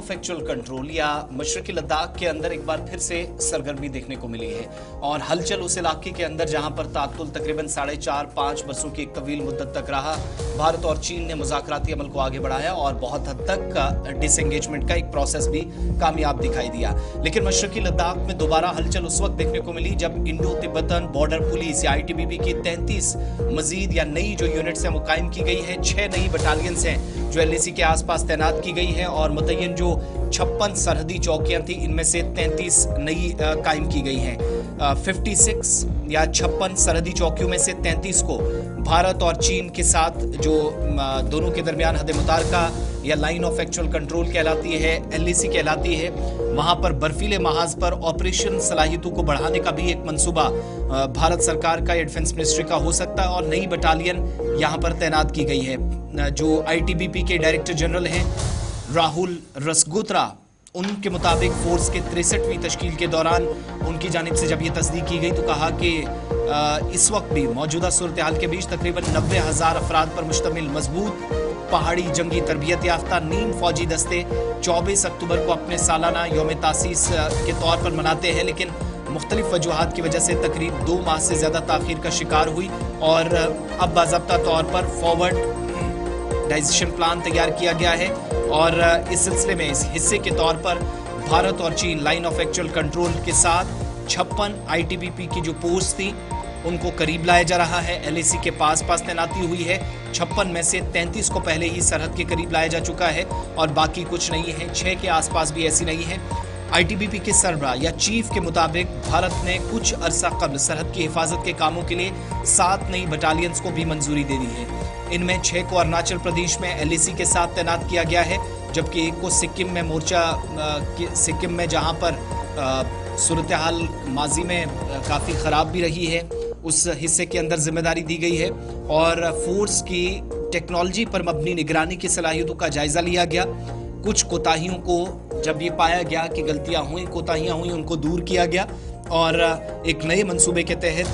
Factual control या मशरकी लद्दाख के अंदर एक बार फिर से सरगर्मी देखने को मिली है और हलचल उस इलाके के अंदर जहां पर तातुल तकरीबन 4.5-5 बरसों की एक तवील मुद्दत तक रहा। भारत और चीन ने मुज़ाकराती अमल को आगे बढ़ाया और बहुत हद तक डिसएंगेजमेंट का एक प्रोसेस भी कामयाब दिखाई दिया। लेकिन मशरकी लद्दाख में दोबारा हलचल उस वक्त देखने को मिली जब इंडो तिब्बतन बॉर्डर पुलिस या ITBP की 33 मजीद या नई जो यूनिट्स हैं वो कायम की गई है। 6 नई बटालियंस हैं जो LAC के आसपास तैनात की गई है और मुतय्यन जो 56 सरहदी चौकियां थी इनमें से 33 नई कायम की गई हैं। 56 या 56 सरहदी चौकियों में से 33 को भारत और चीन के साथ जो दोनों के दरमियान हद मुतारका या लाइन ऑफ एक्चुअल कंट्रोल कहलाती है, LAC कहलाती है, वहां पर बर्फीले महाज पर ऑपरेशन सलाहियतों को बढ़ाने का भी एक मंसूबा भारत सरकार का या डिफेंस मिनिस्ट्री का हो सकता है और नई बटालियन यहां पर तैनात की गई है। जो ITBP के डायरेक्टर जनरल हैं राहुल रसगोत्रा, उनके मुताबिक फोर्स के 63वीं तश्कील के दौरान उनकी जानिब से जब ये तस्दीक की गई तो कहा कि इस वक्त भी मौजूदा सूरत हाल के बीच तकरीबन 90,000 अफराद पर मुश्तमिल मजबूत पहाड़ी जंगी तरबियत याफ्ता नीम फौजी दस्ते 24 अक्टूबर को अपने सालाना यौम तासीस के तौर पर मनाते हैं, लेकिन मुख्तलिफ वजूहात की वजह से तकरीब 2 माह से ज़्यादा ताख़ीर का शिकार हुई और अब बाज़ाब्ता तौर पर फॉरवर्ड डाइजेशन प्लान तैयार किया गया है और इस सिलसिले में इस हिस्से के तौर पर भारत और चीन लाइन ऑफ एक्चुअल कंट्रोल के साथ 56 ITBP की जो पोस्ट थी उनको करीब लाया जा रहा है। LAC के पास तैनाती हुई है। 56 में से 33 को पहले ही सरहद के करीब लाया जा चुका है और बाकी कुछ नहीं है। 6 के आसपास भी ऐसी नहीं है। ITBP के सरबराह या चीफ के मुताबिक भारत ने कुछ अरसा कबल सरहद की हिफाजत के कामों के लिए 7 नई बटालियंस को भी मंजूरी दे दी है। इनमें 6 को अरुणाचल प्रदेश में LAC के साथ तैनात किया गया है, जबकि एक को सिक्किम में सिक्किम में जहां पर सूरत हाल माजी में काफ़ी ख़राब भी रही है, उस हिस्से के अंदर जिम्मेदारी दी गई है और फोर्स की टेक्नोलॉजी पर मबनी निगरानी की सलाहियतों का जायज़ा लिया गया। कुछ कोताहियों को जब ये पाया गया कि कोताहियाँ हुई उनको दूर किया गया और एक नए मंसूबे के तहत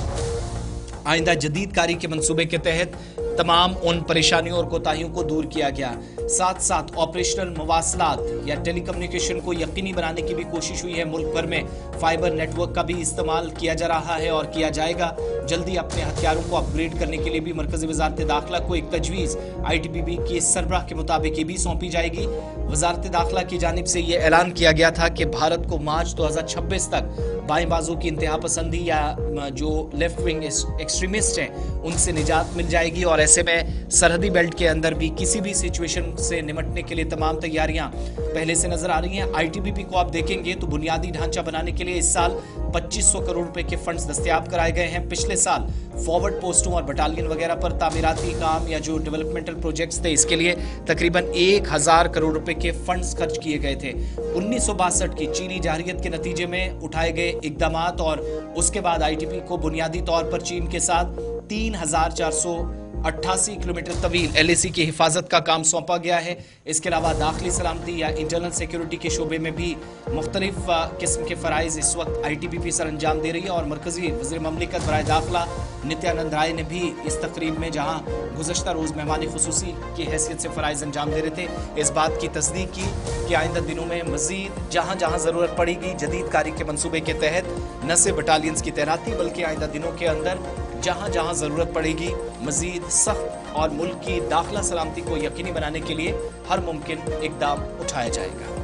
आइंदा जदीद कारी के मंसूबे के तहत तमाम उन परेशानियों और कोताहियों को दूर किया गया। साथ साथ ऑपरेशनल मवासलात या टेलीकम्युनिकेशन को यकीनी बनाने की भी कोशिश हुई है। मुल्क भर में फाइबर नेटवर्क का भी इस्तेमाल किया जा रहा है और किया जाएगा। जल्दी अपने हथियारों को अपग्रेड करने के लिए भी मरकज़ी वज़ारत दाखिला को एक तजवीज़ ITBP के सरबराह के मुताबिक ये भी सौंपी जाएगी। वज़ारत दाखिला की जानिब से ये ऐलान किया गया था कि भारत को मार्च 2026 तक बाएं बाजू की इंतहा पसंदी या जो लेफ्ट विंग एक्सट्रीमिस्ट हैं उनसे निजात मिल जाएगी और ऐसे में सरहदी बेल्ट के अंदर भी किसी भी सिचुएशन से निमटने के लिए तमाम तैयारियां पहले से नजर आ रही हैं। ITBP को आप देखेंगे तो बुनियादी ढांचा बनाने के लिए इस साल 2500 करोड़ रुपए के फंड्स दस्तयाब कराए गए हैं। पिछले साल फॉरवर्ड पोस्टों और बटालियन वगैरह पर तामीराती काम या जो डेवलपमेंटल प्रोजेक्ट्स थे इसके लिए तकरीबन 1000 करोड़ रुपए के फंड्स खर्च किए गए थे। 1962 की चीनी जारहियत के नतीजे में उठाए गए इकदामात और उसके बाद ITBP को बुनियादी तौर पर चीन के साथ 3488 किलोमीटर तवील LAC की हिफाजत का काम सौंपा गया है। इसके अलावा दाखिली सलामती या इंटरनल सिक्योरिटी के शोबे में भी मुख्तलिफ किस्म के फ़राइज़ इस वक्त ITBP सर अंजाम दे रही है और मरकज़ी वज़ीर ममलिकत बराए दाखिला नित्यानंद राय ने भी इस तकरीब में जहां गुज़श्ता रोज़ मेहमान ख़ुसूसी की हैसियत से फ़राइज़ अंजाम दे रहे थे, इस बात की तस्दीक की कि आइंदा दिनों में मज़ीद जहां जहां ज़रूरत पड़ेगी जदीद कारी के मनसूबे के तहत न सिर्फ बटालियंस की तैनाती बल्कि आइंदा दिनों के अंदर जहां जहां ज़रूरत पड़ेगी मज़ीद सख्त और मुल्क की दाखिला सलामती को यकीनी बनाने के लिए हर मुमकिन इक़दाम उठाया जाएगा।